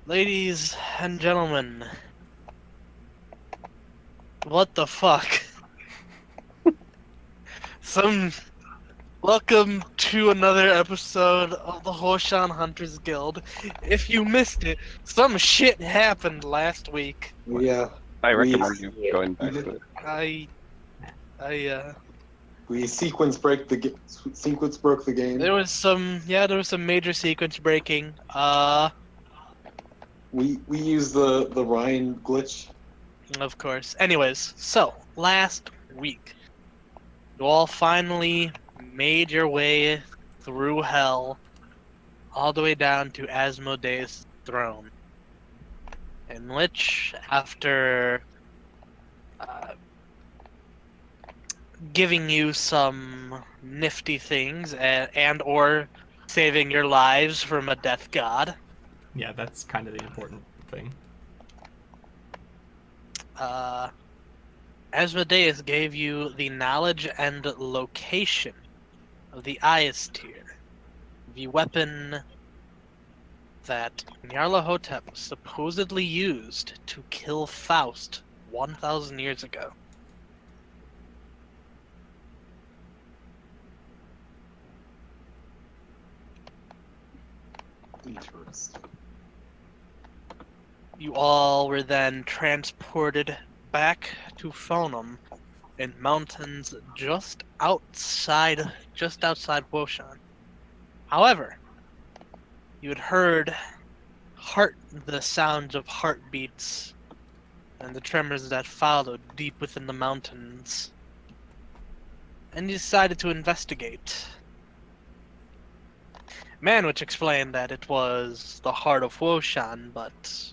Ladies and gentlemen, what the fuck? Some Welcome to another episode of the Huoshan Hunters Guild. If you missed it, some shit happened last week. Yeah, I we recommend you going we back did to it. I we sequence broke the game. there was some major sequence breaking. We used the Ryan glitch. Of course. Anyways, so last week you all finally made your way through hell all the way down to Asmodeus' throne, in which, after uh, giving you some nifty things and or saving your lives from a death god, Yeah, that's kind of the important thing. uh, Asmodeus gave you the knowledge and location of the Iastir, the weapon that Nyarlathotep supposedly used to kill Faust 1,000 years ago. Interesting. You all were then transported back to Phonum in mountains just outside Huoshan. However, you had heard the sounds of heartbeats and the tremors that followed deep within the mountains, and you decided to investigate. Manwich explained that it was the heart of Huoshan, but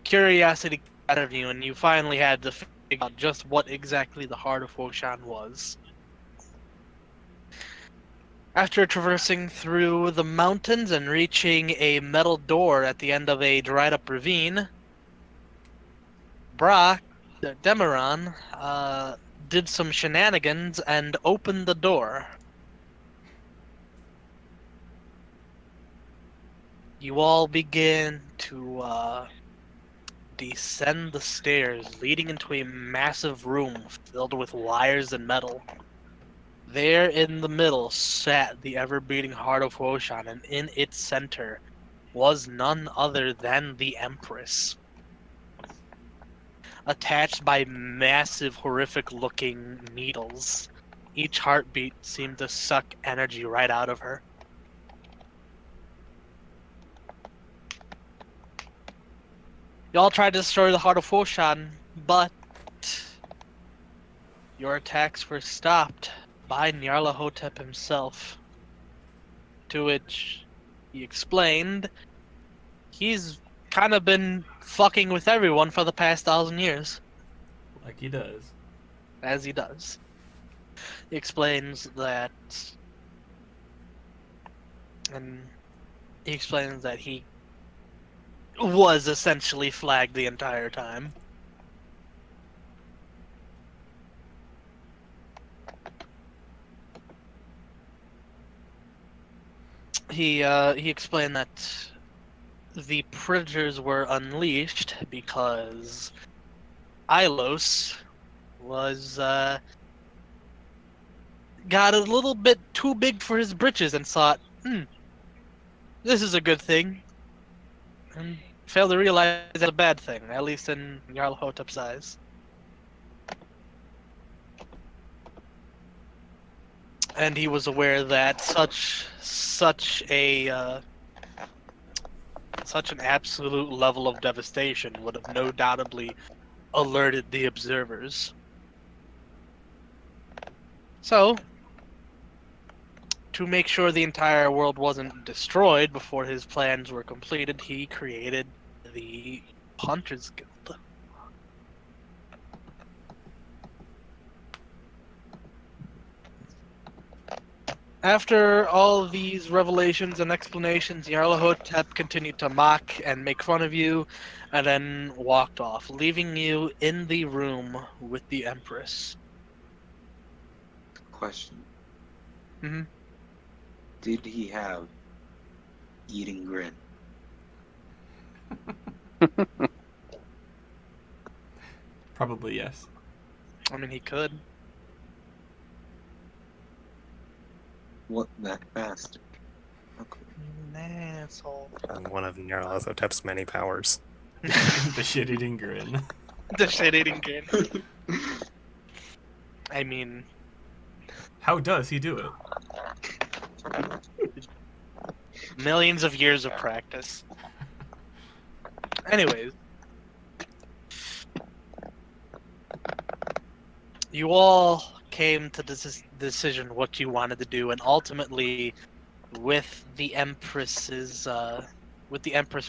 curiosity got out of you, and you finally had to figure out just what exactly the heart of Huoshan was. After traversing through the mountains and reaching a metal door at the end of a dried-up ravine, Demeron, did some shenanigans and opened the door. You all begin to descend the stairs, leading into a massive room filled with wires and metal. There in the middle sat the ever-beating heart of Huoshan, and in its center was none other than the Empress, attached by massive, horrific-looking needles. Each heartbeat seemed to suck energy right out of her. Y'all tried to destroy the heart of Huoshan, but your attacks were stopped by Nyarlathotep himself. To which he explained he's kind of been fucking with everyone for the past 1,000 years. Like he does. As he does. He explains that... And he explains that he was essentially flagged the entire time. He explained that the predators were unleashed because Ilos was got a little bit too big for his britches and thought, this is a good thing, and failed to realize it's a bad thing, at least in Nyarlathotep's eyes. And he was aware that such an absolute level of devastation would have no doubtably alerted the observers. So, to make sure the entire world wasn't destroyed before his plans were completed, he created the Hunters Guild. After all of these revelations and explanations, Nyarlathotep continued to mock and make fun of you, and then walked off, leaving you in the room with the Empress. Question. Mm-hmm. Did he have eating grin? Probably yes. I mean, he could. What that bastard? Okay. An asshole. One of Nyarlathotep's many powers. The shit-eating grin. The shit-eating kid. I mean, How does he do it? millions of years of practice. Anyways. You all came to this decision what you wanted to do, and ultimately, with the Empress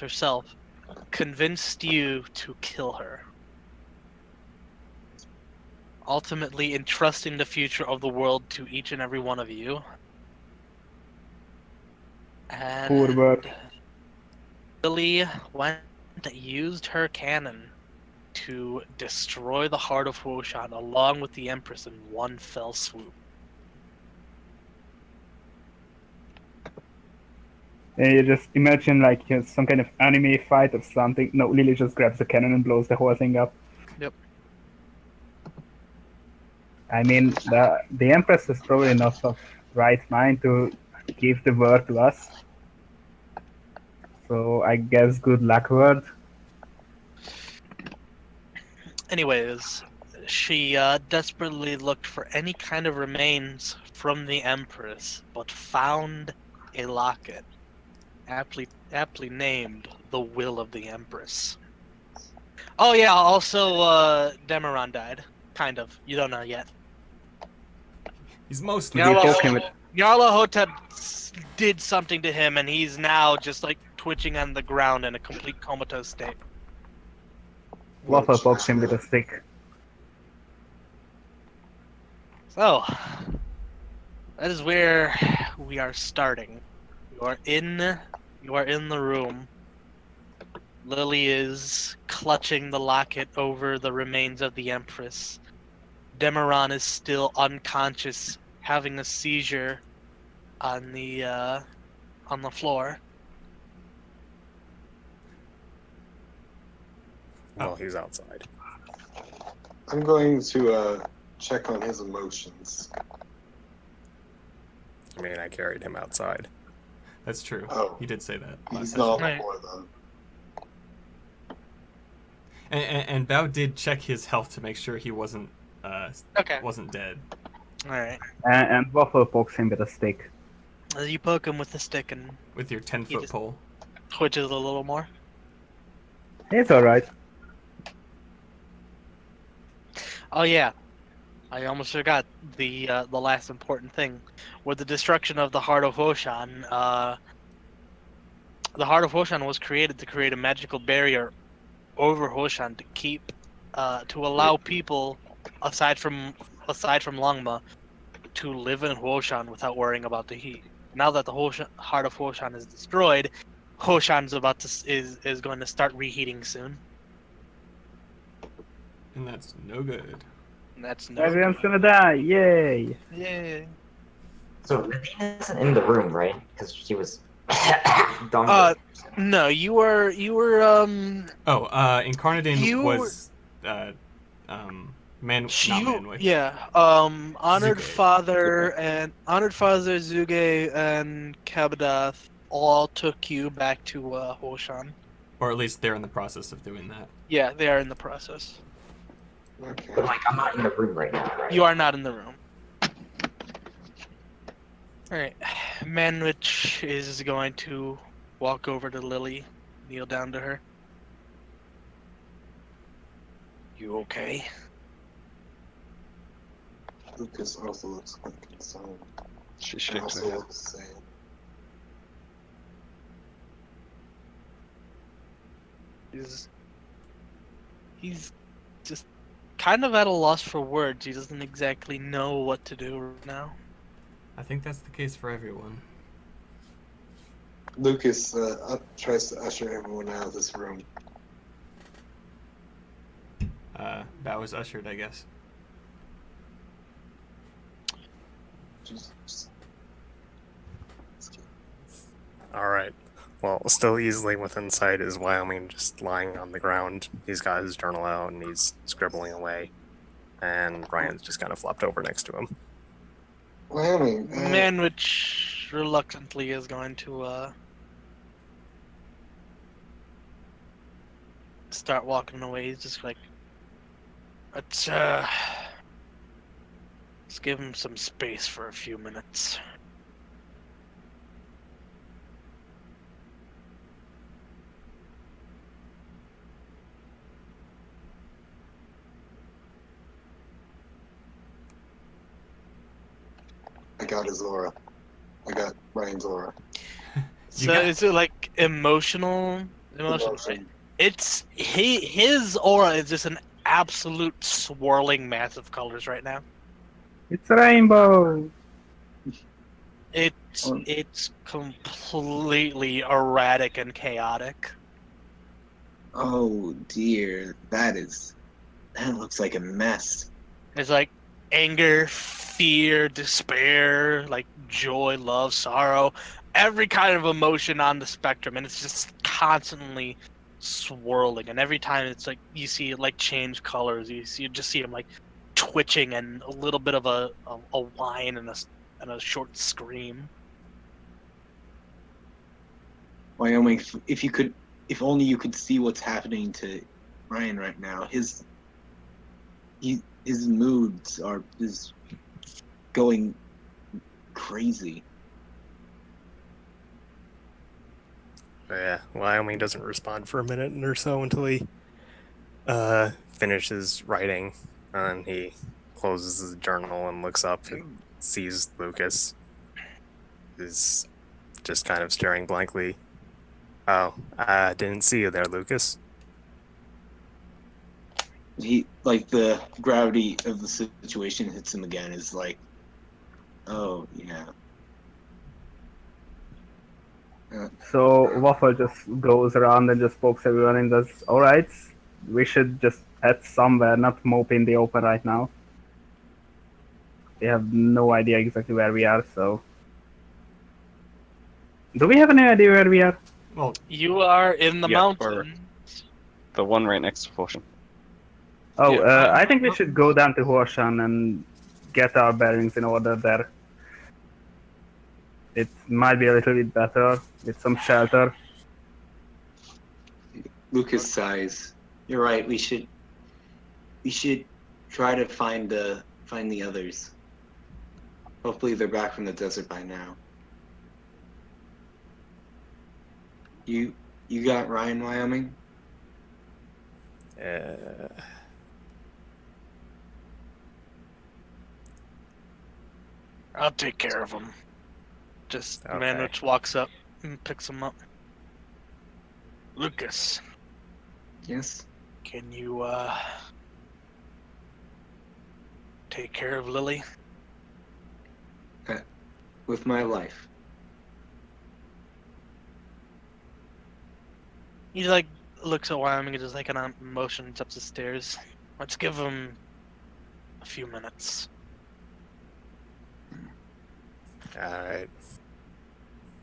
herself, convinced you to kill her. Ultimately, entrusting the future of the world to each and every one of you. Poor work. And Lily used her cannon to destroy the heart of Huoshan along with the Empress in one fell swoop. And you just imagine like some kind of anime fight or something. No, Lily just grabs the cannon and blows the whole thing up. Yep. I mean, the Empress is probably not of right mind to give the word to us. So I guess good luck word. Anyways, she desperately looked for any kind of remains from the Empress, but found a locket, aptly named the Will of the Empress. Oh yeah, also Demeron died. Kind of. You don't know yet. He's mostly Did you poke him with Nyarlathotep did something to him, and he's now just like twitching on the ground in a complete comatose state. Waffle pokes him with a stick? So, that is where we are starting. You are in the room. Lily is clutching the locket over the remains of the Empress. Demeron is still unconscious, having a seizure on the floor. Well, he's outside. I'm going to check on his emotions. I mean, I carried him outside. That's true. Oh. He did say that last He's session. not Right. before then. And Bao did check his health to make sure he wasn't Okay. dead. Alright. And Waffle pokes him with a stick. As you poke him with the stick and With your 10-foot just- pole. twitches a little more. It's alright. Oh yeah, I almost forgot the last important thing. With the destruction of the Heart of Huoshan, the Heart of Huoshan was created to create a magical barrier over Huoshan to keep, to allow people aside from Longma to live in Huoshan without worrying about the heat. Now that the Heart of Huoshan is destroyed, Huoshan's is going to start reheating soon. And that's no good. And that's no Everyone's good. gonna die! Yay! Yay. So Nadine isn't in the room, right? Because she was dumb. No, you were Oh, Incarnadine You- was not Manwich. yeah, honored Zuge. father Zuge and Kabadath all took you back to Huoshan. Or at least they're in the process of doing that. Yeah, they are in the process. Okay. But like, I'm not in the room right now, right? You are not in the room. Alright. Manwich is going to walk over to Lily, kneel down to her. You okay? Lucas also looks quite concerned. She And shakes also her head. looks sad. He's just kind of at a loss for words. He doesn't exactly know what to do right now. I think that's the case for everyone. Lucas tries to usher everyone out of this room. Bao was ushered, I guess. Just- All right. Well, still easily within sight is Wyoming just lying on the ground. He's got his journal out and he's scribbling away. And Ryan's just kind of flopped over next to him. Wyoming. Man, which reluctantly is going to start walking away. He's just like, let's give him some space for a few minutes. I got his aura. I got Ryan's aura. So is it like emotional? Emotion. It's his aura is just an absolute swirling mass of colors right now. It's a rainbow. It's completely erratic and chaotic. Oh dear, that looks like a mess. It's like anger, fear, despair, like joy, love, sorrow, every kind of emotion on the spectrum, and it's just constantly swirling. And every time it's like you see it like change colors, you just see him like twitching and a little bit of a whine and a short scream. Wyoming, if only you could see what's happening to Ryan right now. His moods are going crazy. Yeah, Wyoming doesn't respond for a minute or so until he finishes writing, and he closes his journal and looks up and sees Lucas is just kind of staring blankly. Oh, I didn't see you there, Lucas. He, like, the gravity of the situation hits him again. Is like, oh yeah. So Waffle just goes around and just pokes everyone and does, alright, we should just head somewhere, not mope in the open right now. We have no idea exactly where we are, so... Do we have any idea where we are? Well, You are in the Yeah, mountain. The one right next to Huoshan. Oh, Yeah, I think we should go down to Huoshan and get our bearings in order there. It might be a little bit better with some shelter. Lucas sighs. You're right. We should try to find the others. Hopefully they're back from the desert by now. You got Ryan, Wyoming? I'll take care of him. Just Okay. Manwich walks up and picks him up. Lucas, Yes. can you take care of Lily? With my life. He like looks at Wyoming and just like an motions up the stairs. Let's give him a few minutes. Alright.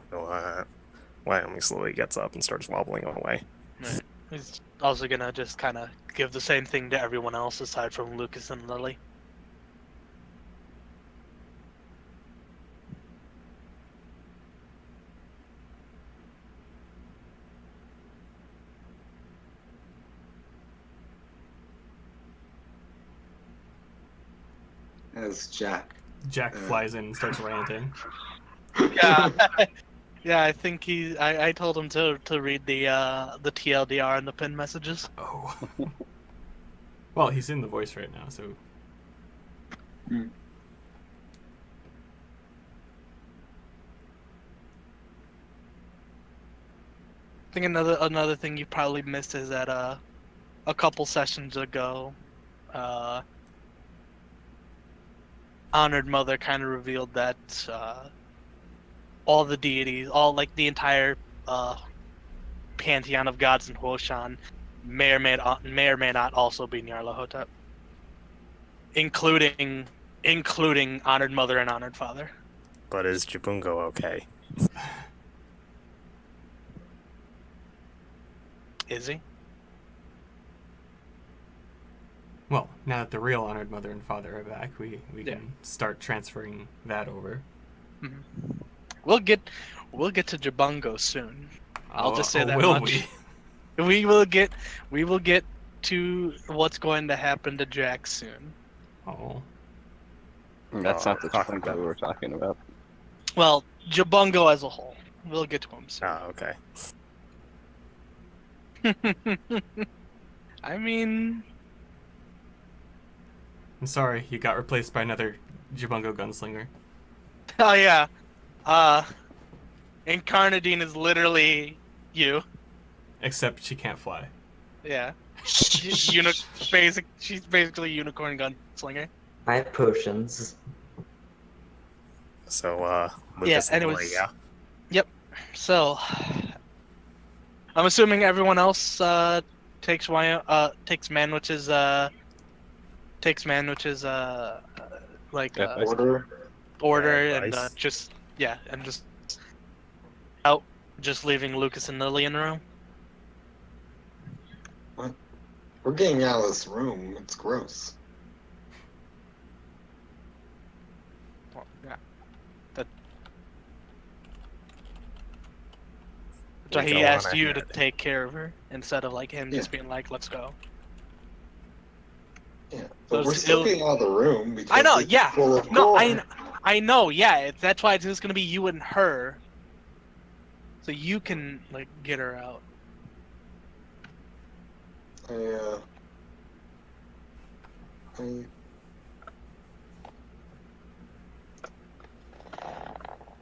So, Wyoming slowly gets up and starts wobbling away. He's also gonna just kind of give the same thing to everyone else aside from Lucas and Lily. As Jack. Jack flies in and starts ranting. Yeah, yeah. I think I told him to read the TLDR and the pin messages. Oh. Well, he's in the voice right now, so... I think another thing you probably missed is that a couple sessions ago, Honored Mother kind of revealed that all the deities, all like the entire pantheon of gods in Huoshan, may or may not also be Nyarlathotep, including Honored Mother and Honored Father. But is Jabungo okay? Is he? Well, now that the real honored mother and father are back, we Yeah. can start transferring that over. Mhm. We'll get to Jabungo soon. I'll just say that will much. we? We will get to what's going to happen to Jack soon. Oh, That's Oh, not the fuck Jabungo that. we were talking about. Well, Jabungo as a whole. We'll get to him soon. Oh, okay. I mean, I'm sorry, you got replaced by another Jabungo gunslinger. oh yeah. Uh, Incarnadine is literally you. Except she can't fly. Yeah. She's basically unicorn gunslinger. I have potions. So, Yeah, Lucas and Lily, anyways. yeah? Yep. So, I'm assuming everyone else takes Manwich's like Yeah, Order. order and advice. just out, just leaving Lucas and Lily in the room. We're getting out of this room. It's gross. Well, yeah. That's why We he go asked on you to ahead. take care of her instead of like him just Yeah. being like, "Let's go." Yeah, So but we're still getting out of the room because I know, it's yeah. full of No, gore. I know, yeah. That's why it's just gonna be you and her, so you can like get her out. I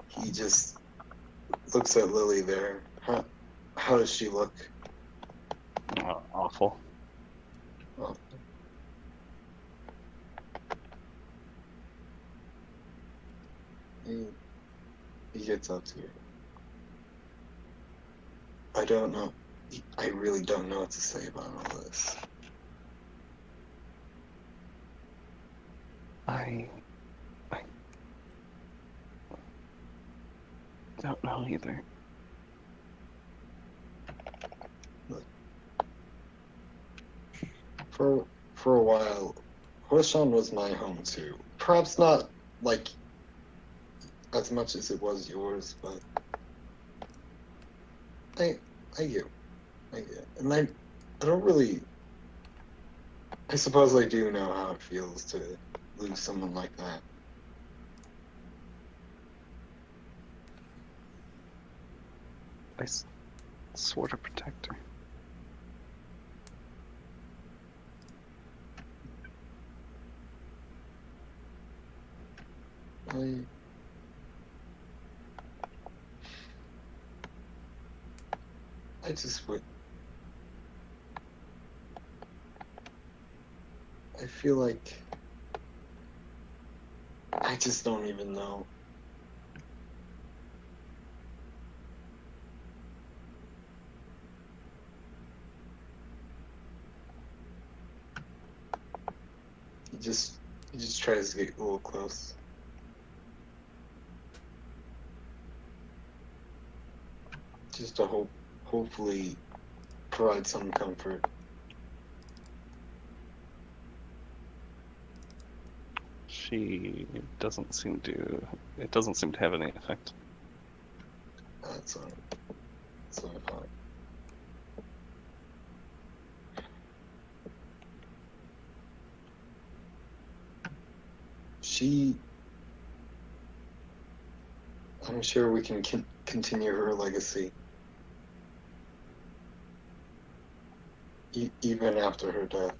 He just looks at Lily there. How does she look? Awful. Oh. He gets up to her. I don't know. I really don't know what to say about all this. I don't know either. For a while, Huoshan was my home too. Perhaps not like as much as it was yours, but I get, and I don't really. I suppose I do know how it feels to lose someone like that. I swore to protect her. I just would. I feel like I just don't even know. He just tries to get a little close. Just to hopefully provide some comfort. It doesn't seem to have any effect. That's all. So I thought. I'm sure we can continue her legacy. Even after her death.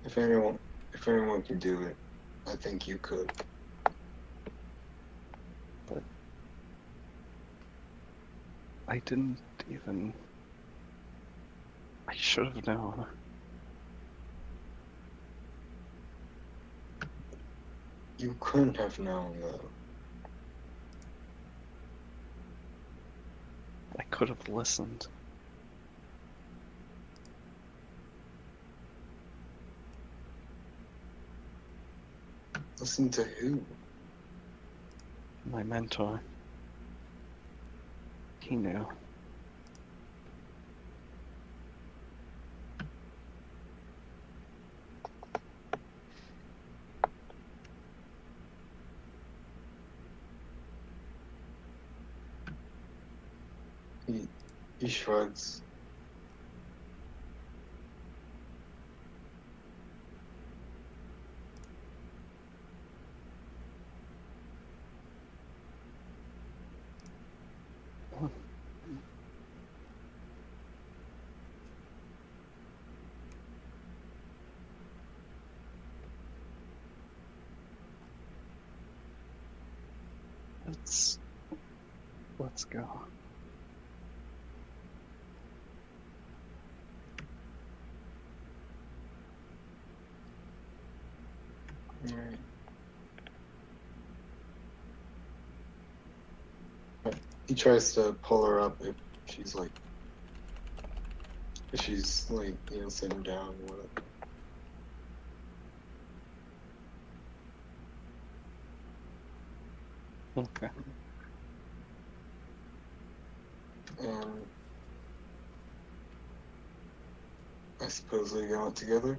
If anyone can do it, I think you could. But I didn't even. I should have known. You couldn't have known, though. I could have listened. Listen to who? My mentor. He knew. He shrugs. Let's go. Alright. He tries to pull her up if she's like, sitting down or whatever. Okay. And I suppose they go out together.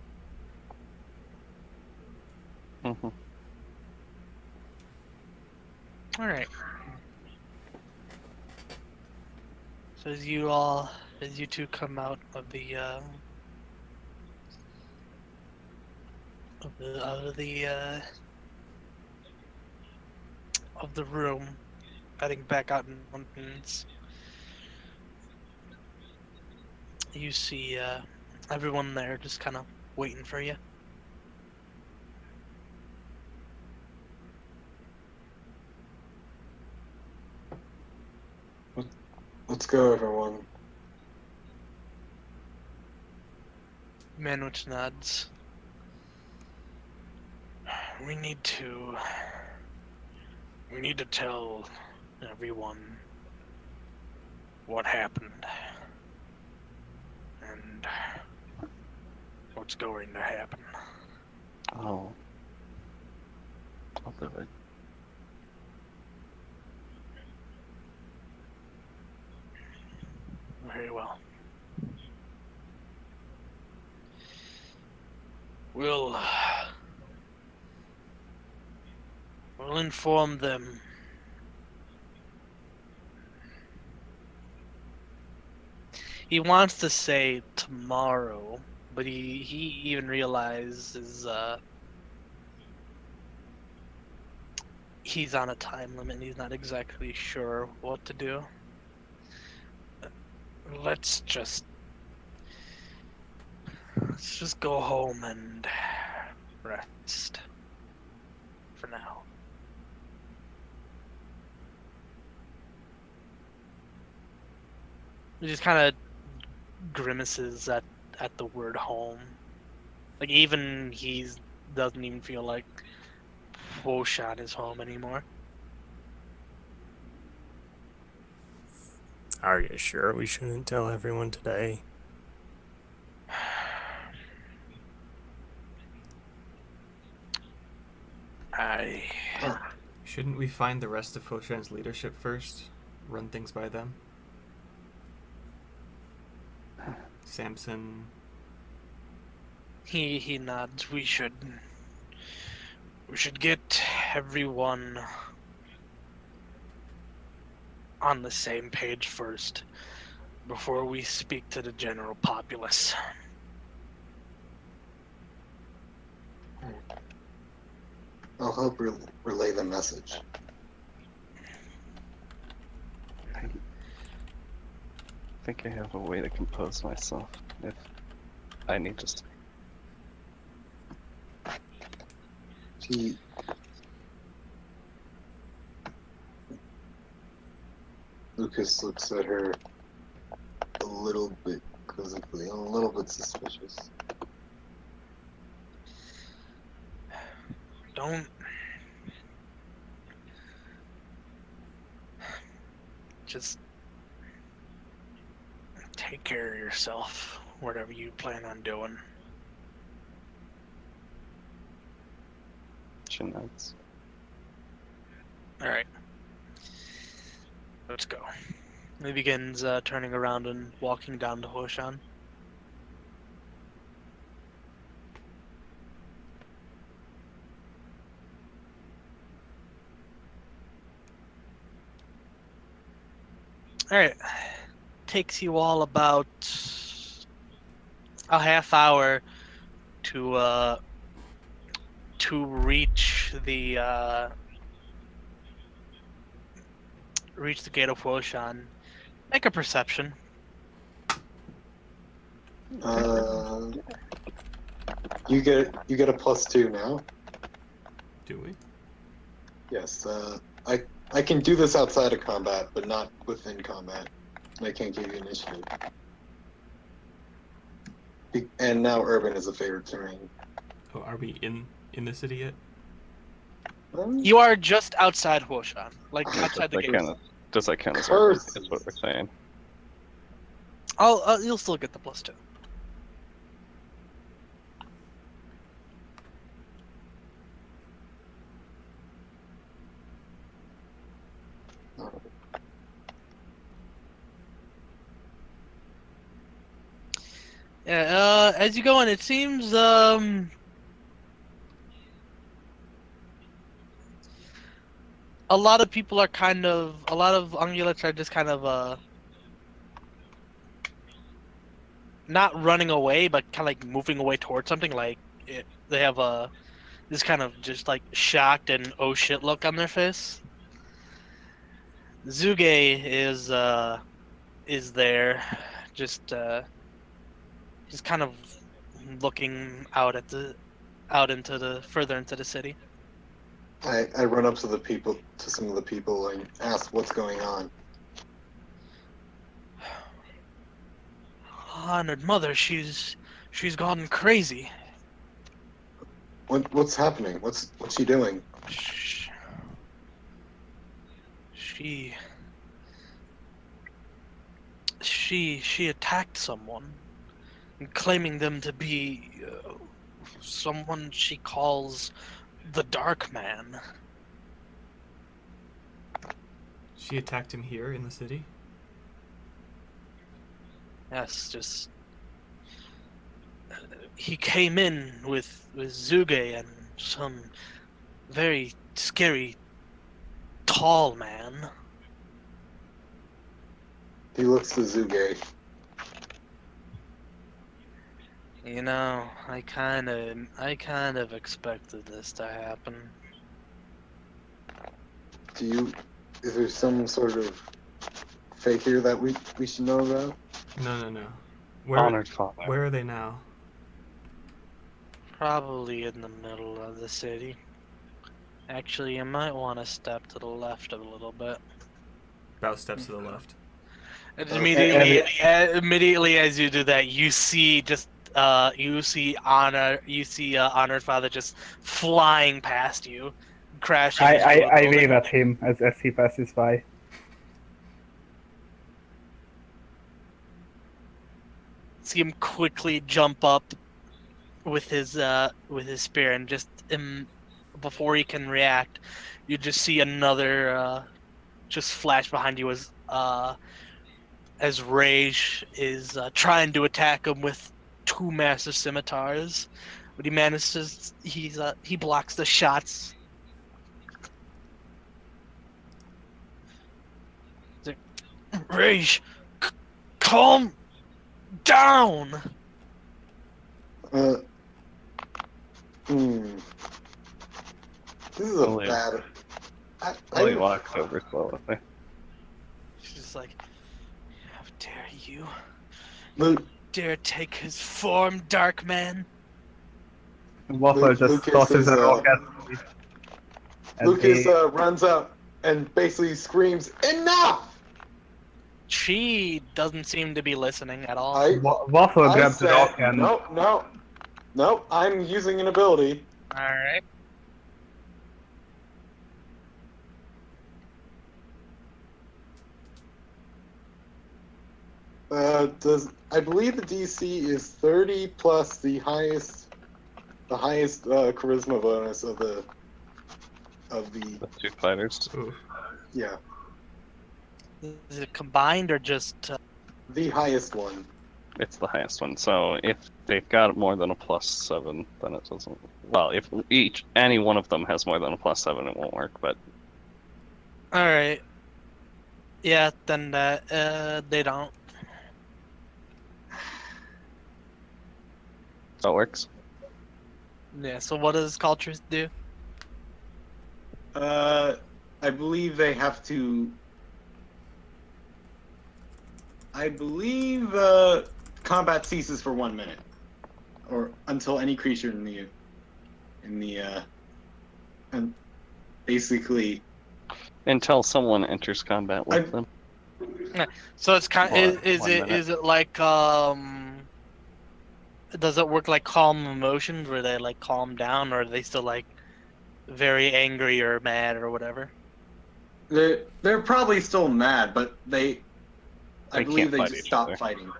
Mm-hmm. All right. So as you two come out of the of the room, heading back out in the mountains, you see everyone there just kind of waiting for you. Let's go, everyone. Manwich nods. We need to tell everyone what happened and what's going to happen. Oh. I'll do it. Very well. We'll inform them. He wants to say tomorrow, but he even realizes he's on a time limit and he's not exactly sure what to do. Let's just go home and rest for now. He just kind of grimaces at the word home. Like even doesn't even feel like Huoshan is home anymore. Are you sure we shouldn't tell everyone today? Shouldn't we find the rest of Huoshan's leadership first? Run things by them? Samson. He nods. We should get everyone on the same page first before we speak to the general populace. I'll help relay the message. I think I have a way to compose myself if I need to stay. Lucas looks at her a little bit quizzically, a little bit suspicious. Don't just take care of yourself, whatever you plan on doing. She nods. All right. let's go. He begins turning around and walking down to Huoshan. Alright. Takes you all about a half hour to reach the gate of Huoshan. Make a perception. You get a +2 now. Do we? Yes. I can do this outside of combat, but not within combat. I can't give you initiative. And now urban is a favorite terrain. Oh, are we in the city yet? You are just outside Huoshan, like outside the That gate. does that count as urban? Curse. Is what we're saying. You'll still get the +2. Yeah, as you go in, it seems, a lot of people are a lot of ungulates are just kind of, not running away, but kind of like moving away towards something, they have this kind of just like shocked and oh shit look on their face. Zuge is there, just kind of looking out further into the city. I run up to some of the people, and ask what's going on. Honored mother, she's gone crazy. What's happening? What's she doing? She attacked someone, claiming them to be someone she calls the Dark Man. She attacked him here in the city? Yes, just he came in with Zuge and some very scary tall man. He looks to Zuge. You know, I kind of expected this to happen. Is there some sort of fake here that we should know about? No. Honored father. Where are they now? Probably in the middle of the city. Actually, you might want to step to the left a little bit. About steps to the left. And immediately as you do that, you see Honored Father just flying past you, crashing. I wave at him as he passes by. See him quickly jump up with his spear, and just before he can react, you just see another just flash behind you as Rage is trying to attack him with 2 massive scimitars, but he manages. He blocks the shots. He's like, Rage, calm down. This is a Only- bad. He walks over slowly. She's just like, how dare you? Luke, Dare take his form, Dark Man? Waffle just Lucas tosses is, a rock at me. And Lucas he- runs up and basically screams, "Enough!" She doesn't seem to be listening at all. Waffle I grabs the said, rock and no, I'm using an ability. Alright. I believe the DC is 30 plus the highest charisma bonus of the The 2 fighters. Ooh. yeah. Is it combined or just? The highest one. It's the highest one. So if they've got more than a +7, then it doesn't. Well, if any one of them has more than a +7, it won't work. But All right. Yeah, then they don't. that works. Yeah. So what does cultures do? I believe they have to. I believe combat ceases for 1 minute, or until any creature and basically. Until someone enters combat with them. So it's kind. Or Is 1 it minute. is it like Does it work like calm emotions where they like calm down, or are they still like very angry or mad or whatever? They're probably still mad, but I They believe can't they fight just each stopped other. fighting. All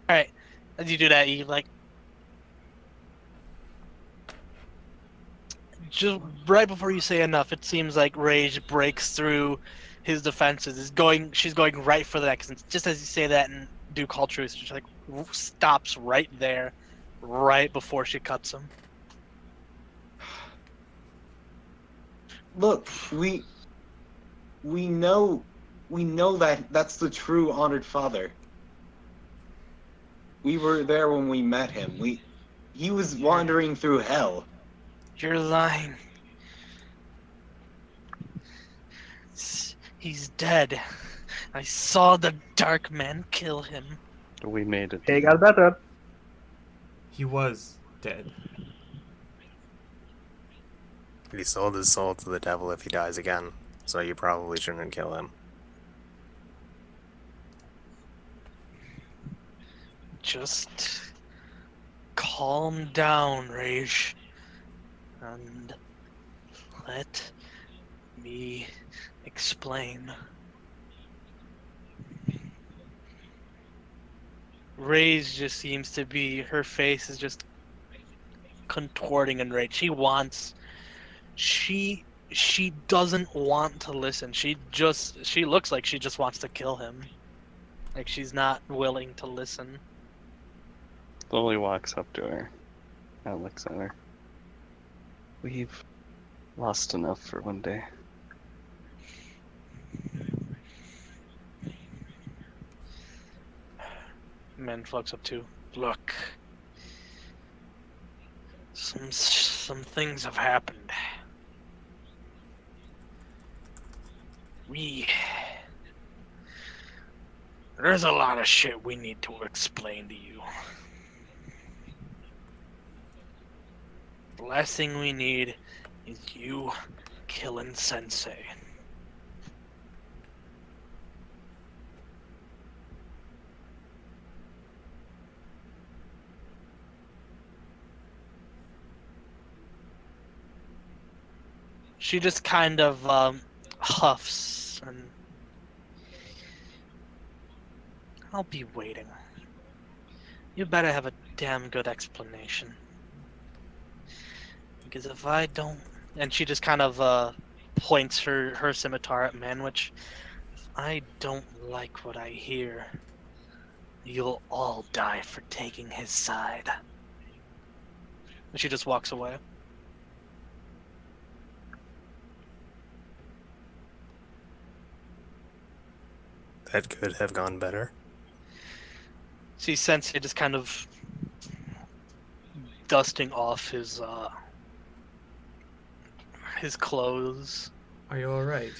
right. As you do that, you like just right before you say enough, it seems like Rage breaks through his defenses. She's going right for the next. And just as you say that and do call truce, she like stops right there, right before she cuts him. Look, we know that that's the true honored father. We were there when we met him. He was wandering through hell. You're lying. He's dead. I saw the dark man kill him. We made it. He got better. He was dead. He sold his soul to the devil if he dies again, so you probably shouldn't kill him. Just calm down, Rage, and let me explain. Rage just seems to be, her face is just contorting in rage. She doesn't want to listen. She looks like she just wants to kill him. Like she's not willing to listen. Slowly walks up to her and looks at her. We've lost enough for one day. Man looks up too. Look, some things have happened. There's a lot of shit we need to explain to you. The last thing we need is you killing Sensei. She just kind of huffs and I'll be waiting. You better have a damn good explanation. Because if I don't... And she just kind of points her scimitar at Manwich. If I don't like what I hear, you'll all die for taking his side. And she just walks away. That could have gone better. See Sensei just kind of dusting off his clothes. Are you alright?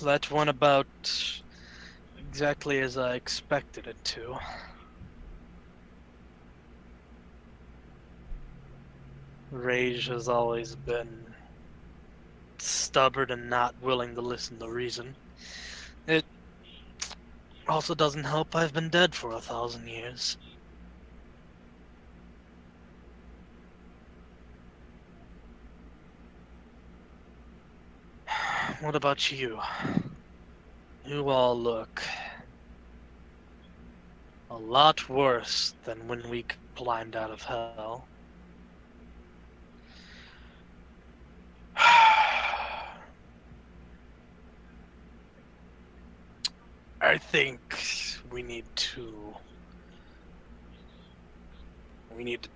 That went about exactly as I expected it to. Rage has always been stubborn and not willing to listen to reason. It also doesn't help I've been dead for 1,000 years. What about you? You all look a lot worse than when we climbed out of hell. I think we need to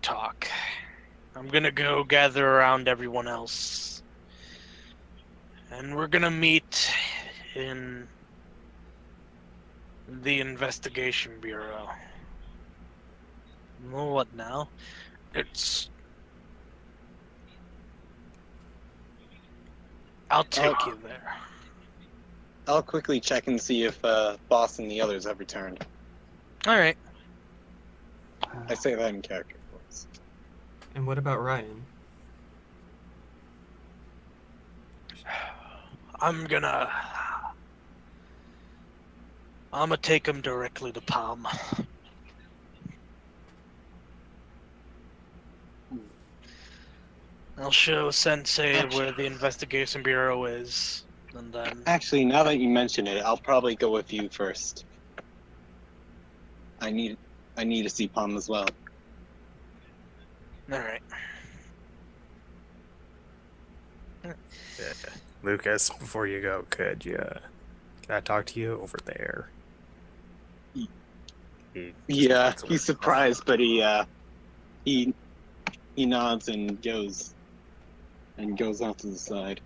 talk. I'm gonna go gather around everyone else. And we're gonna meet in the investigation bureau. Well, what now? I'll take you there. I'll quickly check and see if Boss and the others have returned. Alright. I say that in character, of course. And what about Ryan? I'm gonna take him directly to Palm. I'll show Sensei where the investigation bureau is, and then... Actually, now that you mention it, I'll probably go with you first. I need to see Palm as well. Alright. Lucas, before you go, can I talk to you over there? He Yeah, points he's over. surprised, but he nods and goes off to the side.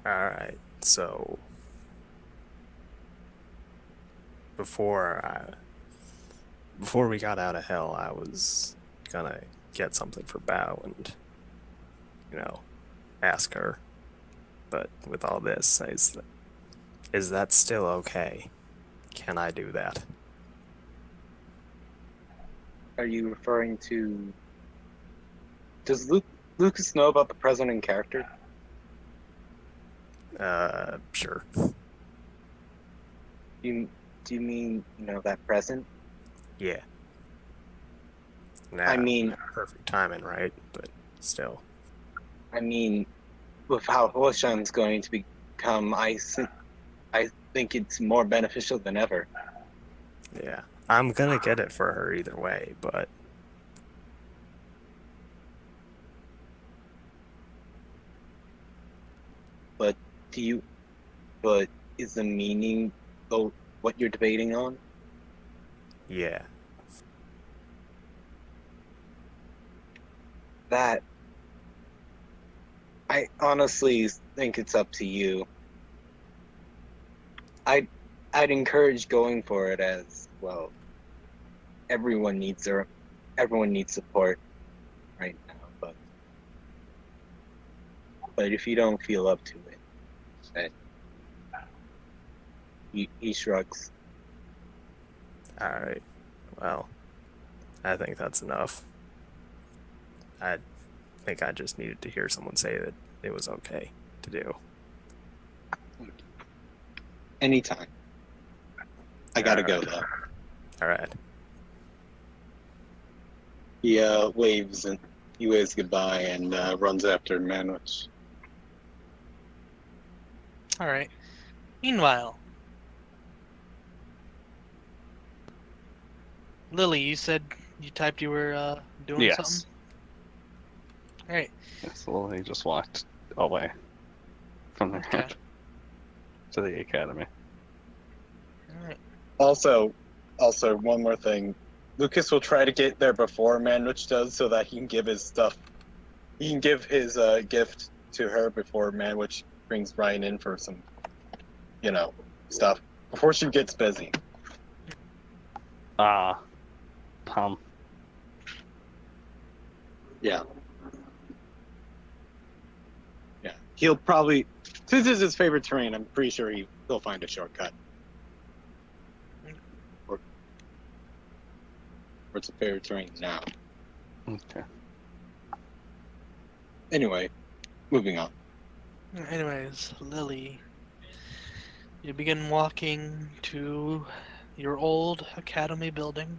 Alright, so before we got out of hell, I was gonna get something for Bao and, ask her. But with all this, is that still okay? Can I do that? Are you referring to? Does Lucas know about the present in character? Sure. Do you mean that present? Yeah. Nah, I mean, perfect timing, right? But still. With how Huoshan's going to become, I think it's more beneficial than ever. Yeah. I'm gonna get it for her either way, but But is the meaning of what you're debating on? yeah. That I honestly think it's up to you. I'd encourage going for it as well. Everyone needs support right now, but if you don't feel up to it, then he shrugs. Alright. Well, I think that's enough. I think I just needed to hear someone say that it was okay to do. Anytime. I gotta go though. Alright. He waves goodbye and runs after Manwich. Alright. Meanwhile, Lily, you said you typed you were doing Yes. something? Alright. Yes, well, he just walked away from there Okay. to the academy. Alright. Also, one more thing. Lucas will try to get there before Manwich does, so that he can give his stuff. He can give his gift to her before Manwich brings Ryan in for some, stuff before she gets busy. Palm. Yeah. Yeah. He'll probably, since it's his favorite terrain, I'm pretty sure he'll find a shortcut. Or it's a favorite terrain now. Okay. Anyway, moving on. Anyways, Lily, you begin walking to your old academy building.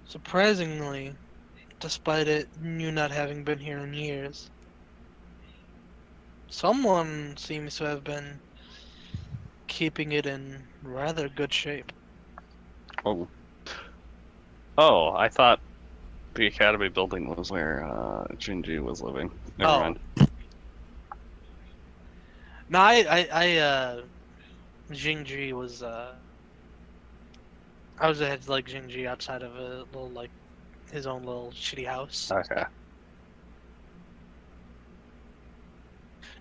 Surprisingly, despite you not having been here in years, someone seems to have been keeping it in rather good shape. Oh, I thought The academy building was where Jinji was living. Never Oh. mind. No, Jingji was, I was ahead like Jingji outside of a little, like, his own little shitty house. Okay.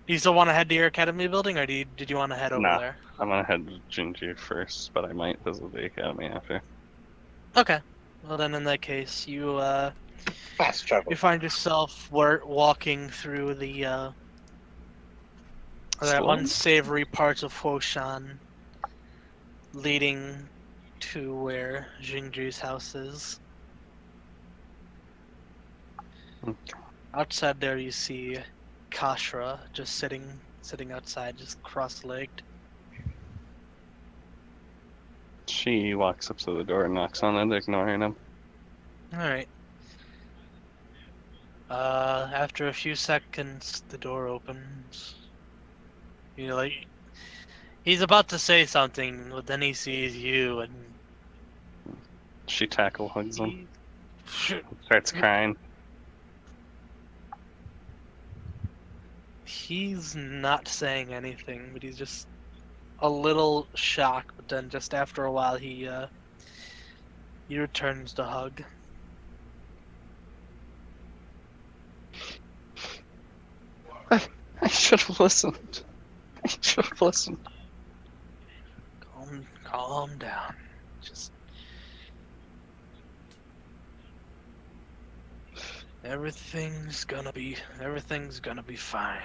Do you still want to head to your academy building, or did you want to head over Nah. there? I'm gonna head to Jinji first, but I might visit the academy after. Okay. Well, then in that case, you Fast travel. you find yourself walking through the Slow? unsavory parts of Huoshan, leading to where Jingji's house is. Okay. Outside there, you see Kashra just sitting outside, just cross-legged. She walks up to the door and knocks on it, ignoring him. All right. After a few seconds, the door opens. You know, like he's about to say something, but then he sees you, and She tackle hugs him. he, Starts crying. he's not saying anything, but he's just a little shocked. But then, just after a while, he returns the hug. I should have listened. I should have listened. Calm down. Just everything's gonna be fine.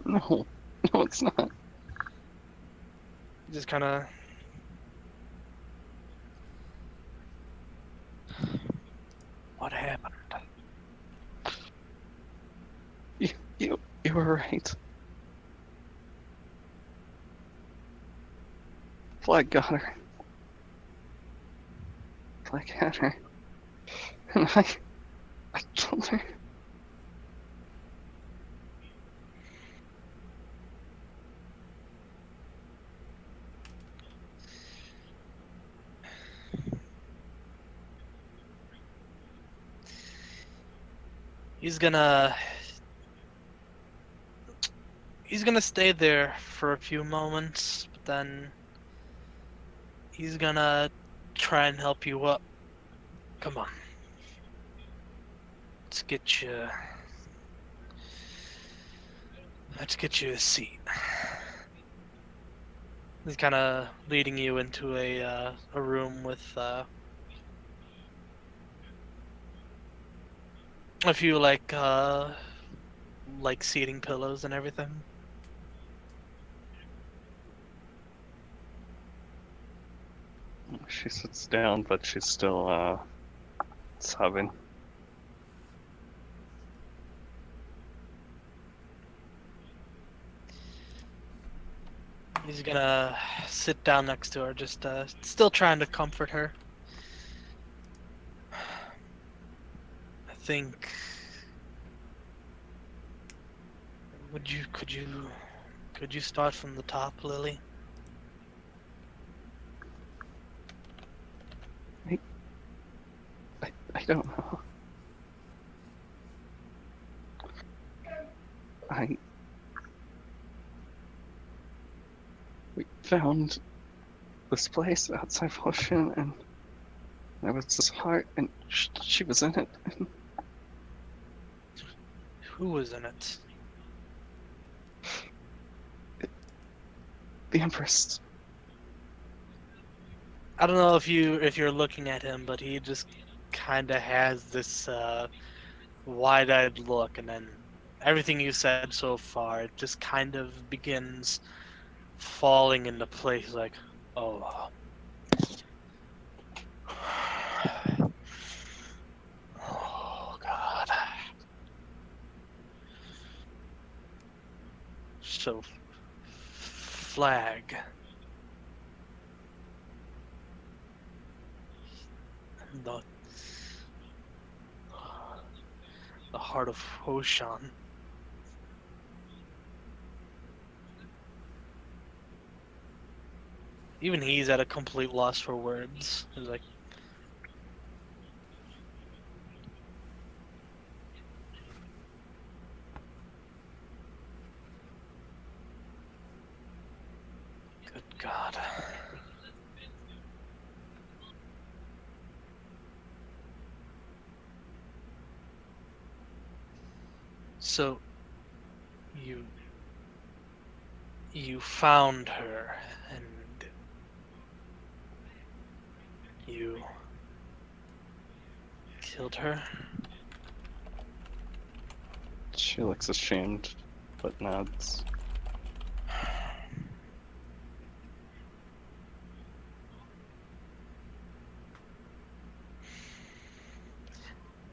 No. No, it's not. Just kind of. What happened? You were right. Flag got her. Flag had her. And I killed her. He's gonna stay there for a few moments, but then he's gonna try and help you up. Come on. Let's get you a seat. He's kind of leading you into a room with a few like seating pillows and everything. She sits down, but she's still sobbing. He's gonna sit down next to her, just still trying to comfort her. I think. Could you start from the top, Lily? I don't know. We found this place outside Huoshan, and there was this heart, and she was in it. And Who was in it? the Empress. I don't know if you're looking at him, but he just kind of has this wide-eyed look, and then everything you said so far, it just kind of begins falling into place. Like, oh, oh God. So, Flag. The heart of Huoshan. Even he's at a complete loss for words. He's like, So, you found her, and you killed her? She looks ashamed, but nods.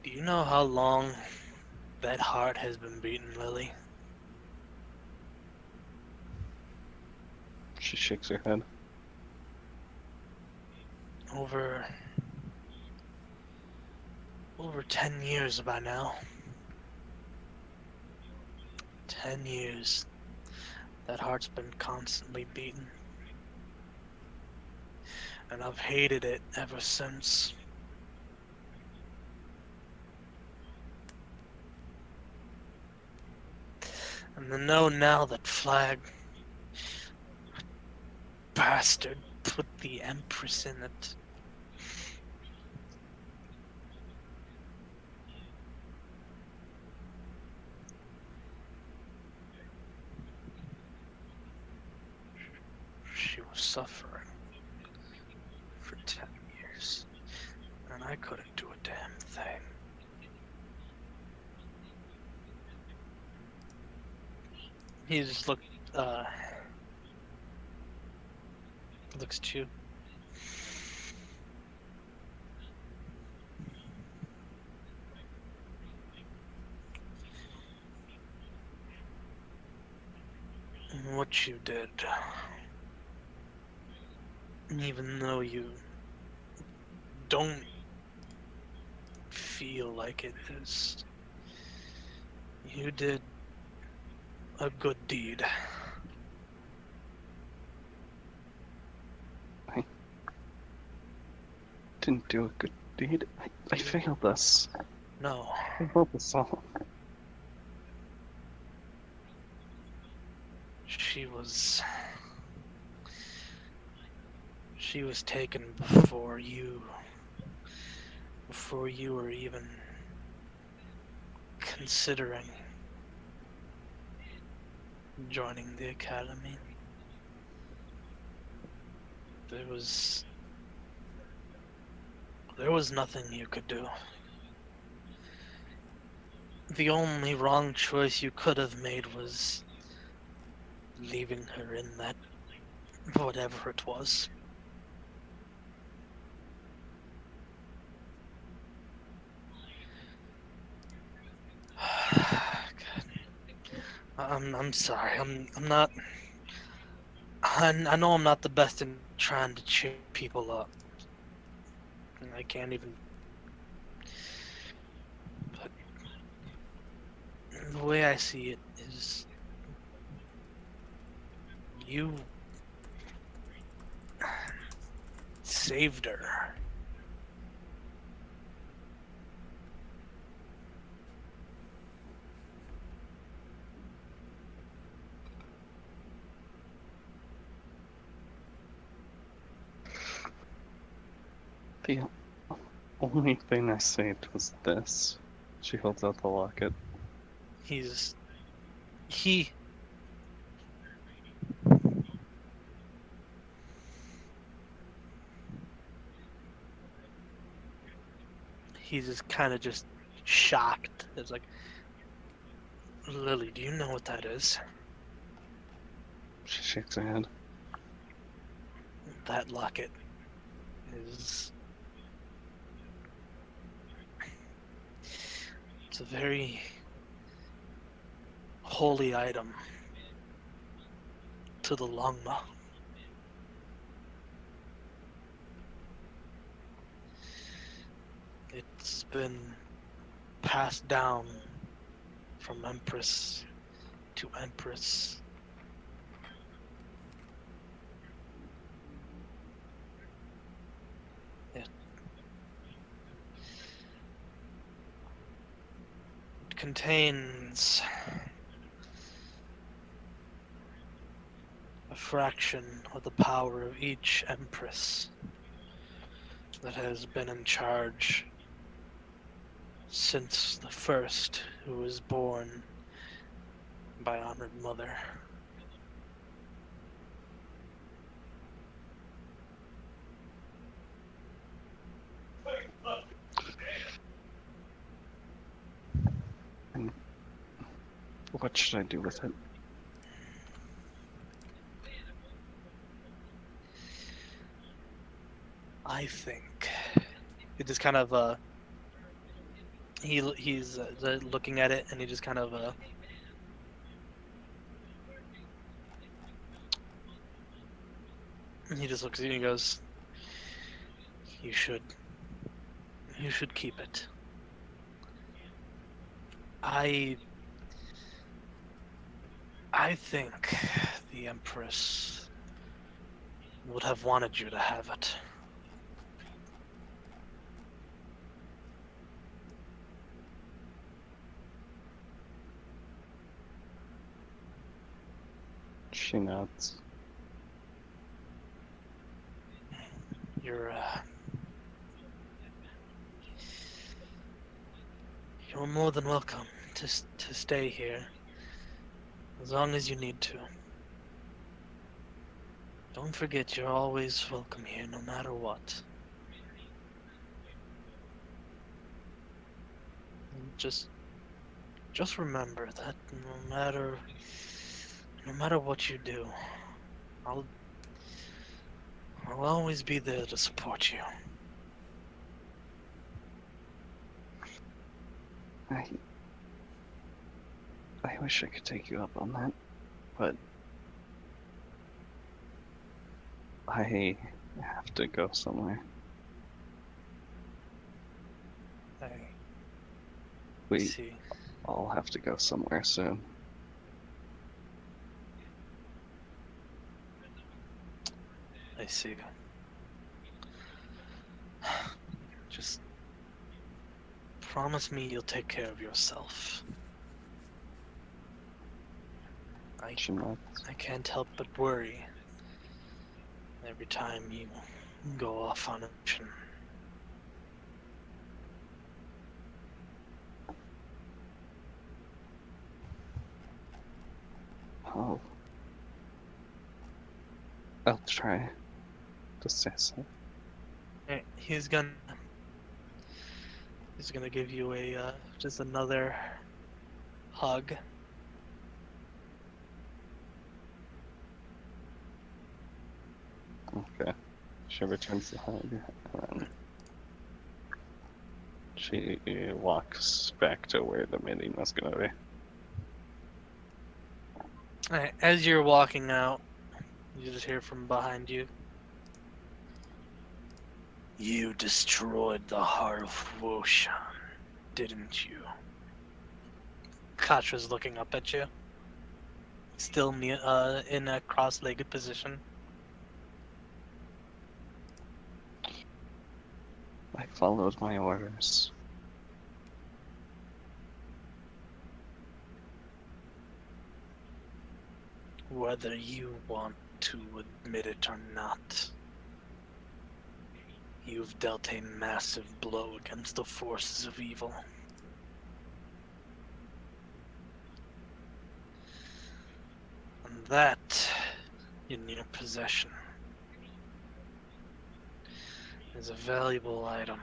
Do you know how long that heart has been beating, Lily? She shakes her head. Over 10 years by now. 10 years. That heart's been constantly beating. And I've hated it ever since. And to know now that Flag bastard put the Empress in it. She was suffering for 10 years, and I couldn't do a damn thing. He just looks at you. What you did, even though you don't feel like it is, you did a good deed. Didn't do a good deed. I failed us. No, I failed us all. she was taken before you were even considering joining the academy. There was nothing you could do. The only wrong choice you could have made was leaving her in that whatever it was. God. I'm sorry. I'm not. I know I'm not the best in trying to cheer people up. I can't even. But the way I see it is, you saved her. The only thing I saved was this. She holds out the locket. He he's just kind of just shocked. It's like, Lily, do you know what that is? She shakes her head. That locket is... It's a very holy item to the Longma. It's been passed down from Empress to Empress. It contains a fraction of the power of each Empress that has been in charge since the first who was born by honored mother. What should I do with it? I think it just kind of he's looking at it and he just kind of he just looks at you and he goes, you should keep it. I think the Empress would have wanted you to have it. She nods. You're more than welcome to stay here as long as you need to. Don't forget, you're always welcome here, no matter what. And just remember that no matter what you do, I'll always be there to support you. I wish I could take you up on that, but I have to go somewhere. I We see. all have to go somewhere soon. I see. Just promise me you'll take care of yourself. She nods. I can't help but worry every time you go off on a mission. Oh. I'll try to stay safe. Alright, he's gonna give you a just another hug. Okay. She returns the hug, and she walks back to where the meeting was gonna be. Alright, as you're walking out, you just hear from behind you. You destroyed the heart of Huoshan, didn't you? Katra's looking up at you. Still in a cross-legged position. I followed my orders. Whether you want to admit it or not, you've dealt a massive blow against the forces of evil. And that, in your possession, is a valuable item.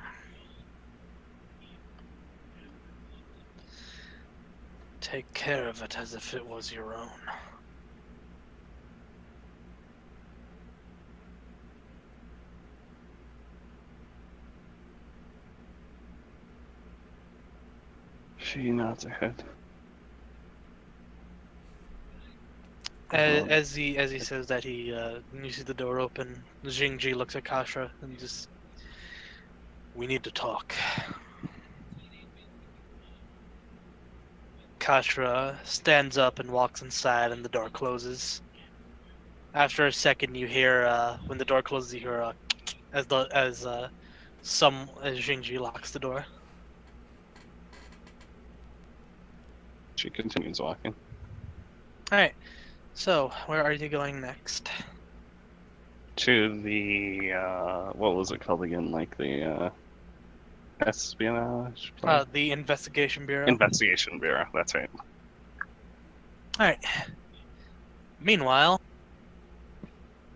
Take care of it as if it was your own. She nods her head. As he says that, you see the door open. Jingji looks at Katra and just, we need to talk. Katra stands up and walks inside, and the door closes. After a second, you hear when the door closes, you hear as Jingji locks the door. She continues walking. All right. So, where are you going next? To the, what was it called again? Like the, espionage? The Investigation Bureau. Investigation Bureau, that's right. Alright. Meanwhile,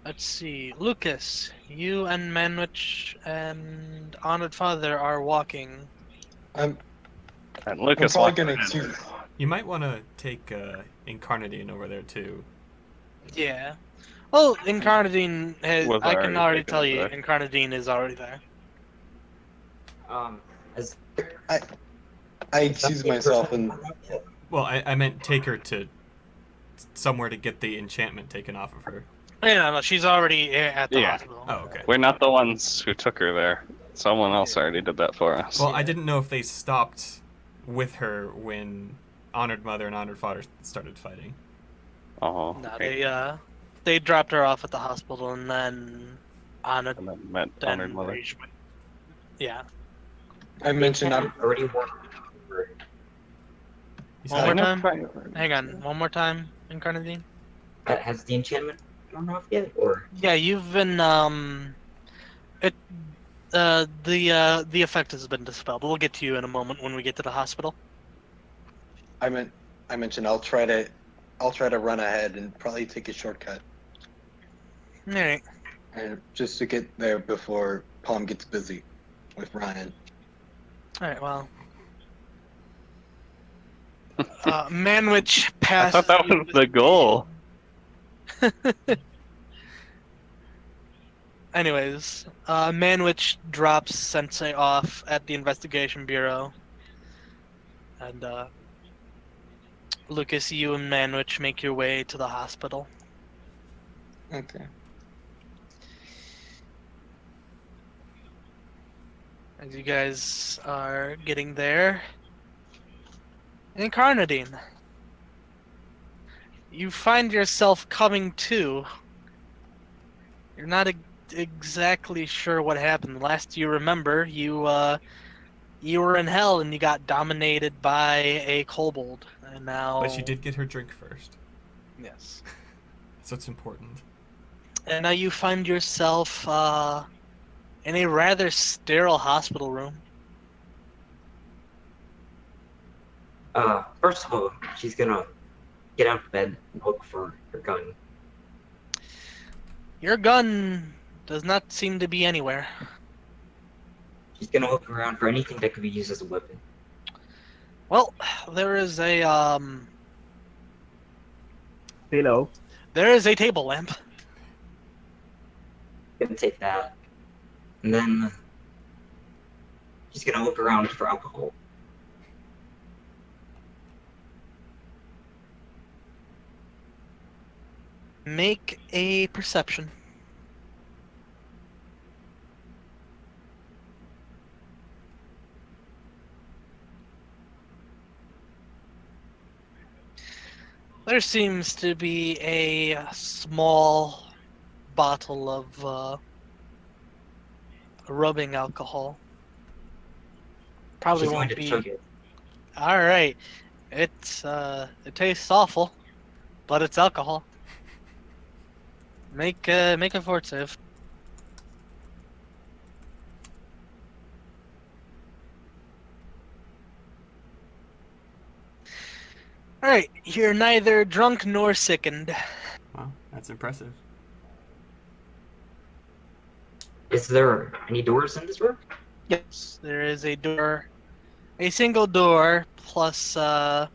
let's see. Lucas, you and Manwich and Honored Father are walking. I'm And I'm Lucas probably walked gonna in. choose. You might want to take Incarnadine over there too. Yeah. Well, Incarnadine has. Was I can already already taken tell over you, there. Incarnadine is already there. As I choose myself and Well, I meant take her to somewhere to get the enchantment taken off of her. Yeah, no, she's already at the Yeah. hospital. Oh, okay. We're not the ones who took her there. Someone else already did that for us. Well, I Yeah. didn't know if they stopped with her when Honored Mother and Honored Father started fighting. Oh, No, okay. they dropped her off at the hospital and then Honored And then met Honored then Mother. reached. Yeah. I mentioned I'm already worked over. You One said- more I know time. quite- Hang on. One more time, Incarnadine. Has the enchantment gone off yet, or Yeah, you've been it the effect has been dispelled. We'll get to you in a moment when we get to the hospital. I mentioned I'll try to run ahead and probably take a shortcut All right. and just to get there before Palm gets busy with Ryan. All right. Well, Manwich I passes. thought that you was the goal. Anyways, Manwich drops Sensei off at the investigation bureau, and Lucas, you and Manwich make your way to the hospital. Okay. As you guys are getting there, Incarnadine, you find yourself coming to. You're not exactly sure what happened. Last you remember, you were in hell and you got dominated by a kobold, and now. But she did get her drink first. Yes. So it's important. And now you find yourself in a rather sterile hospital room. first of all, she's gonna get out of bed and look for her gun. Your gun does not seem to be anywhere. She's gonna look around for anything that could be used as a weapon. Well, there is a Hello. table lamp. Gonna take that, and then she's gonna look around for alcohol. Make a perception. There seems to be a small bottle of rubbing alcohol. Probably She's going won't to be. chug it. All right. It tastes awful, but it's alcohol. Make a fort save. All right, you're neither drunk nor sickened. Wow, that's impressive. Is there any doors in this room? Yes, there is a door, a single door plus a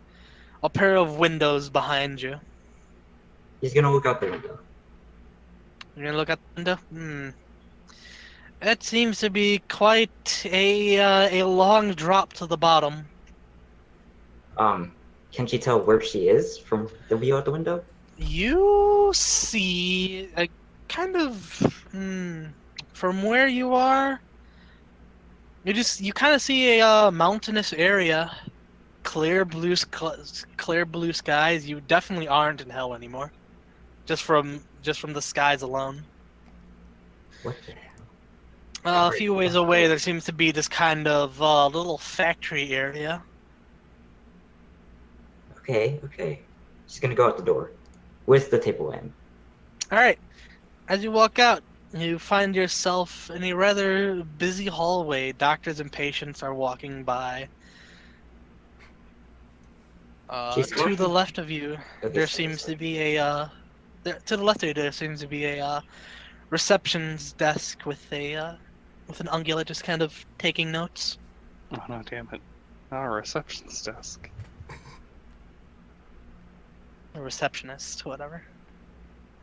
pair of windows behind you. He's gonna look out the window. You're gonna look at the window. That seems to be quite a long drop to the bottom. Can she tell where she is from the view out the window? You see a kind of from where you are. You kind of see a mountainous area, clear blue skies. You definitely aren't in hell anymore, just from the skies alone. What the hell? A few ways away, there seems to be this kind of little factory area. Okay. She's gonna go out the door. With the table lamp. All right. As you walk out, you find yourself in a rather busy hallway. Doctors and patients are walking by. She's To the working. left of you, Okay, there sorry, seems sorry. to be to the left of you, there seems to be a reception's desk with an ungulate just kind of taking notes. Oh no, damn it. Our receptionist desk. A receptionist, whatever.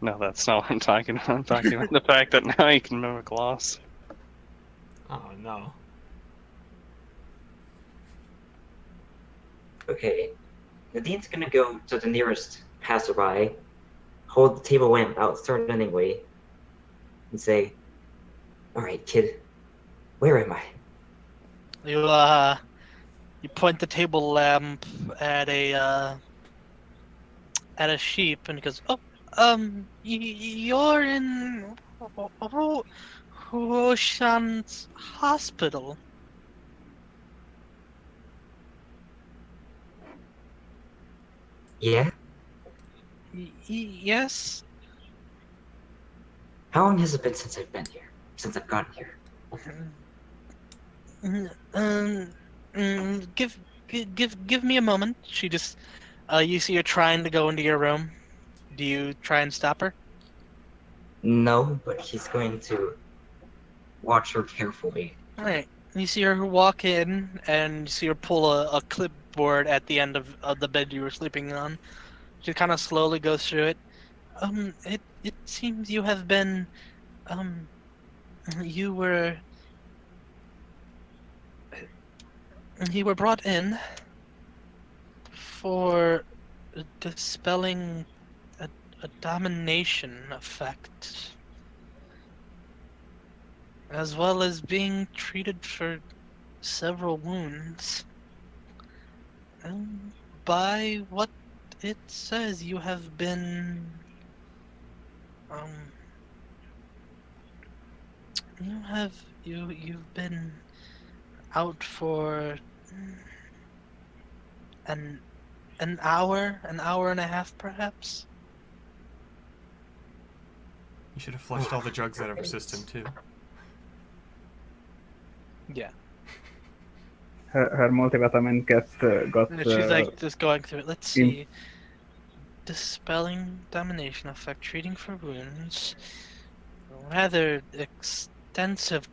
No, that's not what I'm talking about. I'm talking about the fact that now you can mimic loss. Oh no. Okay. Nadine's gonna go to the nearest passerby, hold the table lamp out threateningly, and say, "Alright, kid, where am I?" You point the table lamp at a sheep, and he goes, "Oh, you're in Huoshan's hospital." Yeah? Yes. How long has it been since I've been here? Since I've gotten here? Um, give me a moment. She just, you see her trying to go into your room. Do you try and stop her? No, but he's going to watch her carefully. All right. You see her walk in, and you see her pull a clipboard at the end of the bed you were sleeping on. She kind of slowly goes through it. It seems you have been, um, you were brought in for dispelling a domination effect, as well as being treated for several wounds. By what it says, you have been, um, you've been out for an an hour and a half, perhaps. You should have flushed all the drugs out of her system too. Yeah. Her multivitamin got And she's like just going through it. Let's im- see. Dispelling domination effect, treating for wounds. Rather extensive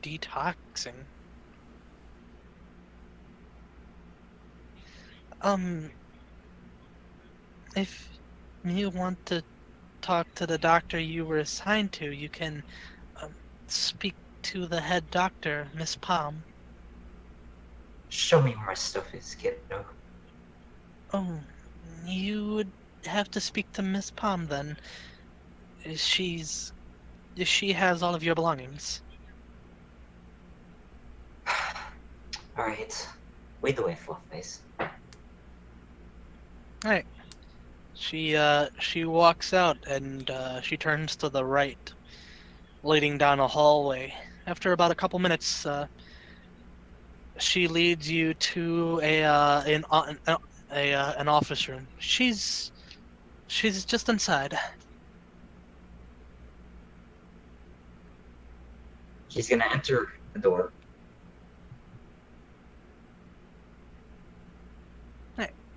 detoxing. Um, if you want to talk to the doctor you were assigned to, you can speak to the head doctor, Miss Palm. Show me where my stuff is, kiddo. Oh, you would have to speak to Miss Palm then. She's she has all of your belongings. Alright. Lead the way, Fluffface. Alright. She walks out and she turns to the right, leading down a hallway. After about a couple minutes, she leads you to an office room. She's just inside. He's gonna enter the door.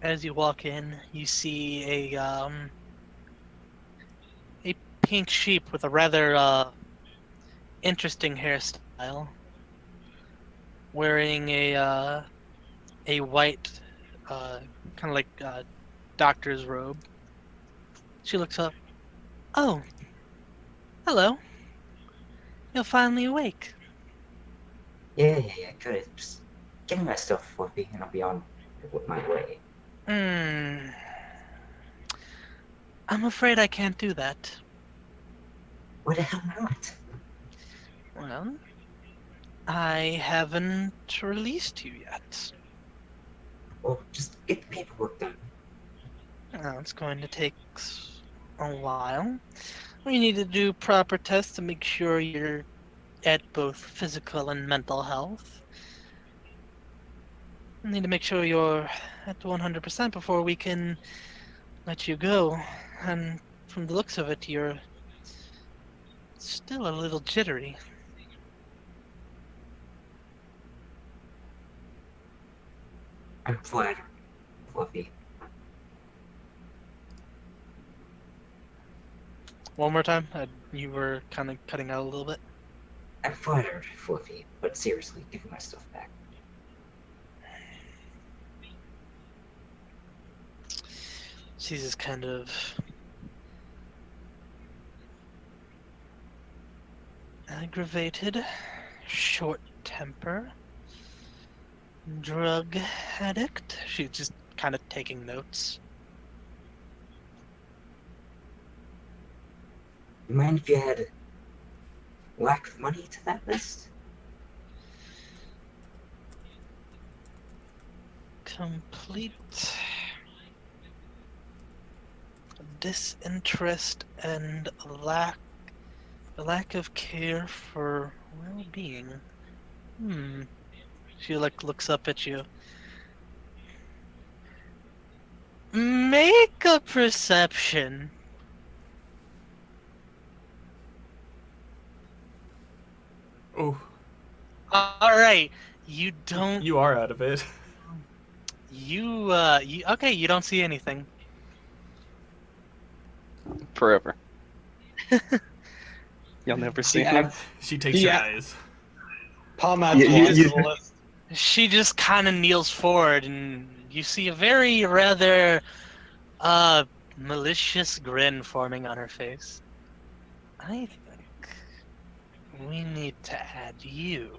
As you walk in, you see a pink sheep with a rather interesting hairstyle, wearing a white kind of like doctor's robe. She looks up. Oh, hello. You're finally awake. Yeah, good. Just give me my stuff, Fluffy, and I'll be on my way. Hmm. I'm afraid I can't do that. Why the hell not? Well, I haven't released you yet. Well, just get the paperwork done. Well, it's going to take a while. We need to do proper tests to make sure you're at both physical and mental health. We need to make sure you're at 100% before we can let you go. And from the looks of it, you're still a little jittery. I'm flattered, Fluffy. One more time. You were kind of cutting out a little bit. I'm flattered, Fluffy. But seriously, give me my stuff back. She's just kind of aggravated, short temper, drug addict. She's just kind of taking notes. You mind if you add lack of money to that list? Complete disinterest and lack of care for well-being. She looks up at you. Make a perception. Oh, All right. You don't. you are out of it. Okay, you don't see anything. Forever. You'll never see him. She takes Yeah. her eyes. Palm adds You- one you- to the list. She just kind of kneels forward, and you see a very rather malicious grin forming on her face. I think we need to add you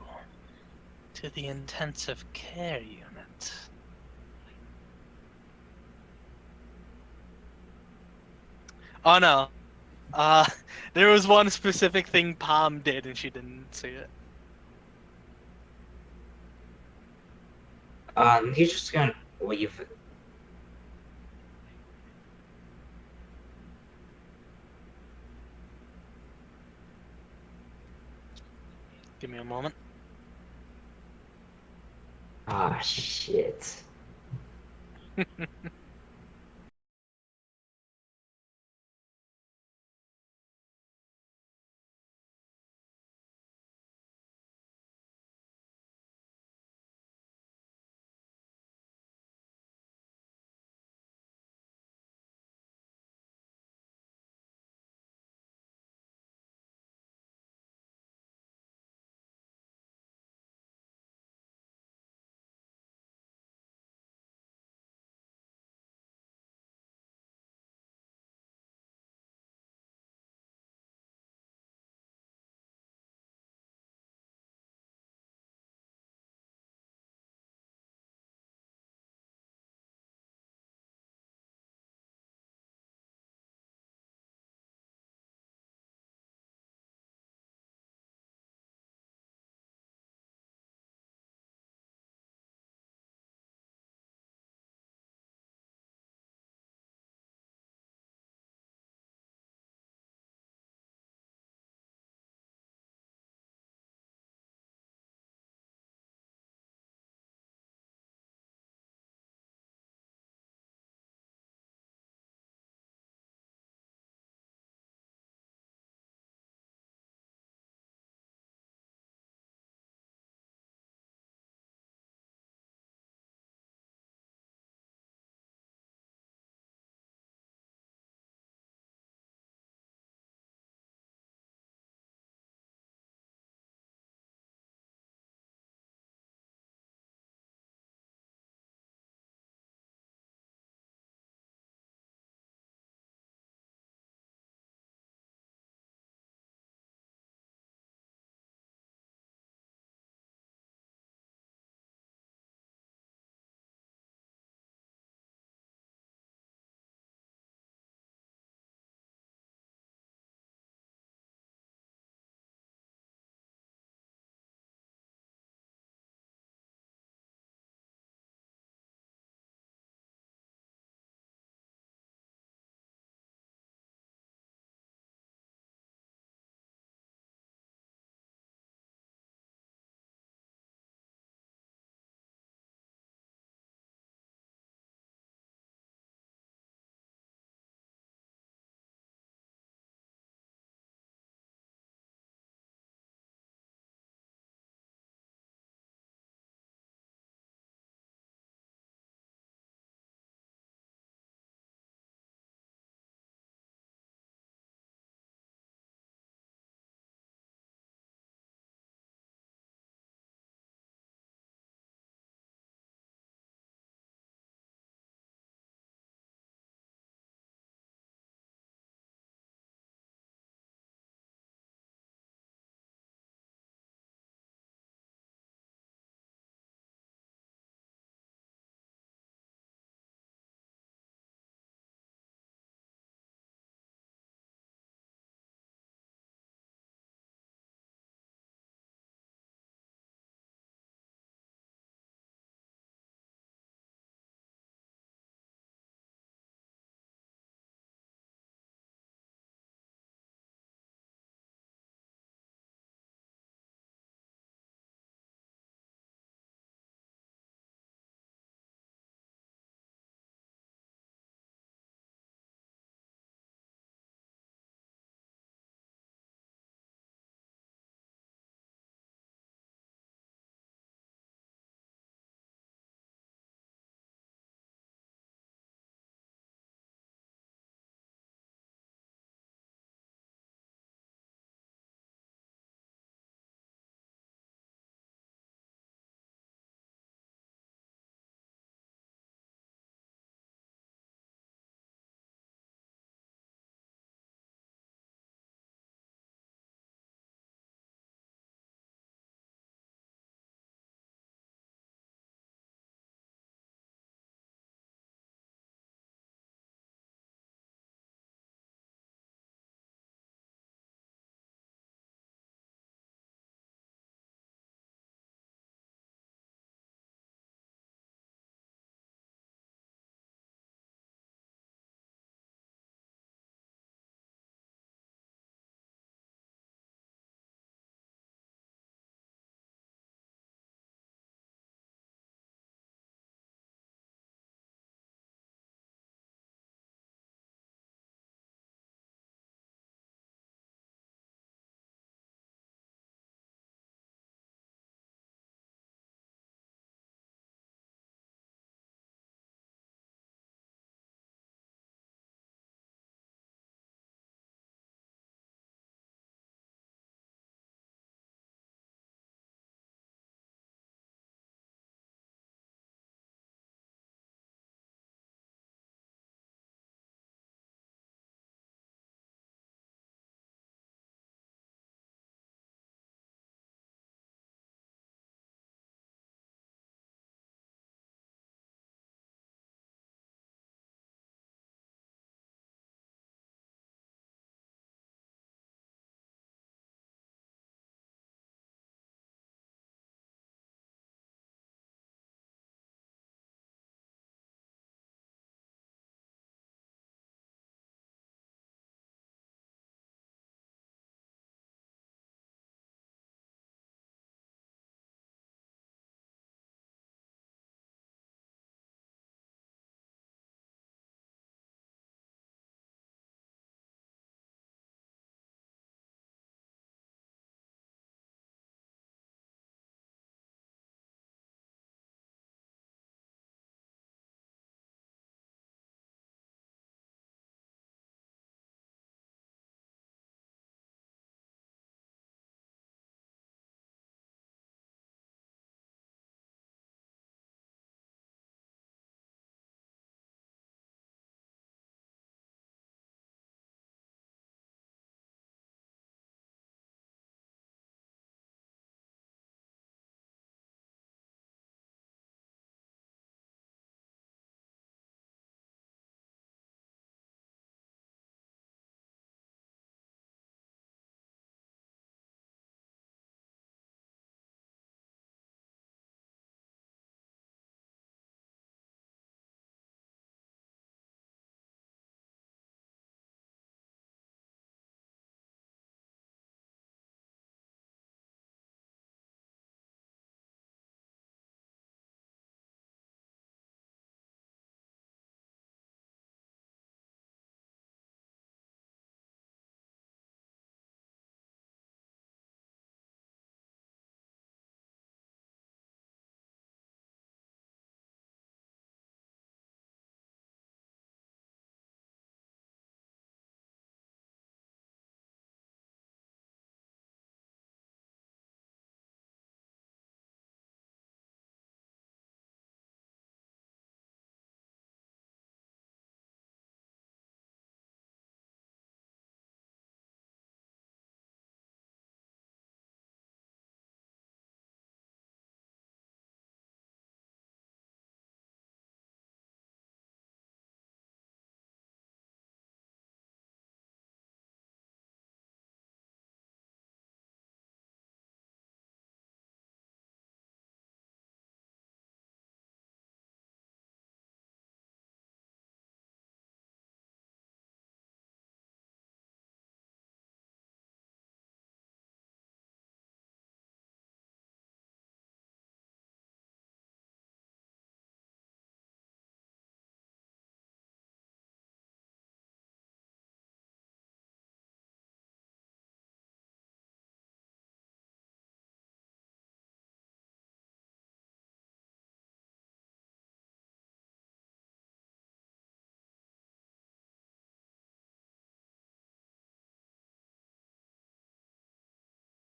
to the intensive care unit. Oh no. There was one specific thing Palm did and she didn't see it. He's just gonna leave. Give me a moment. Ah, shit.